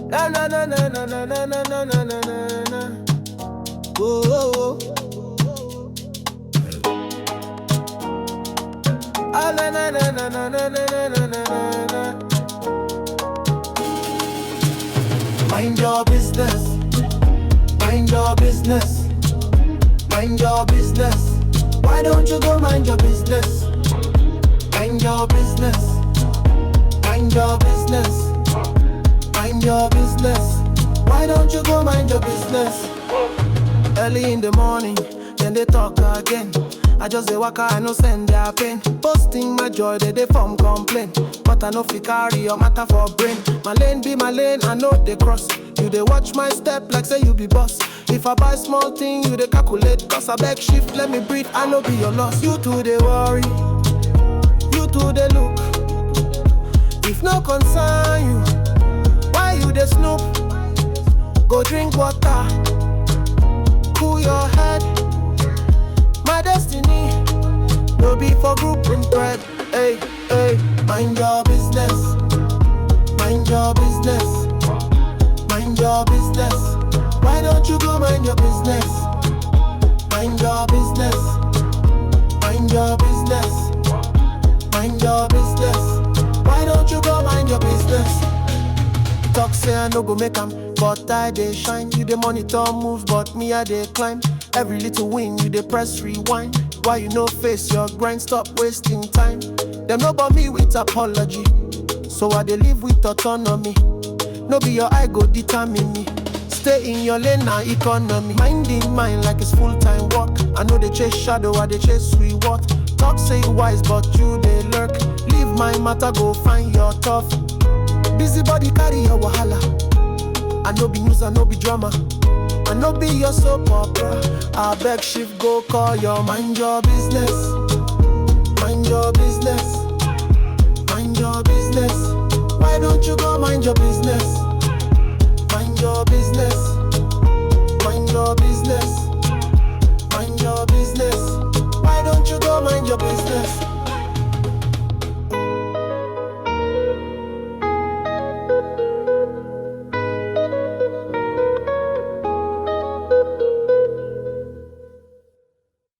Na na na na na na na na na na na na na. Oh, oh, oh. Ah, na na na na na na na na na na. Mind your business. Mind your business. Mind your business. Why don't you go mind your business? Mind your business. Mind your business. Mind your business. Why don't you go mind your business? Early in the morning, then they talk again. I just dey waka, I no send their pain. Posting my joy, they form complaint. But I no fit carry your matter for brain. My lane be my lane, I know they cross. You they watch my step like say you be boss. If I buy small thing, you they calculate. Cause Abeg shift, let me breathe, I no be your loss. You too they worry, you too they look. If no concern you, why you they snoop? Go drink water, cool your head. My destiny, no be for group and thread. Hey, hey, mind your business. Mind your business. Mind your business. Why don't you go mind your business? Mind your business. Mind your business. Mind your business. Why don't you go mind your business? Talk say I no go make 'em, but I dey shine. You dey monitor moves, but me I dey climb. Every little win, you dey press rewind. Why you no face your grind? Stop wasting time. Them no but me with apology, so I dey live with autonomy. No be your eye go determine me. Stay in your lane now economy. Minding mine like it's full-time work. I know they chase shadow, I they chase reward. Talk say you wise, but you they lurk. Leave my matter, go find your tough. Busybody carry your wahala. I no be news, I no be drama. I no be your soap opera. Abeg shift, go call your mind your business. Mind your business. Mind your business. Why don't you go mind your business? Mind your business.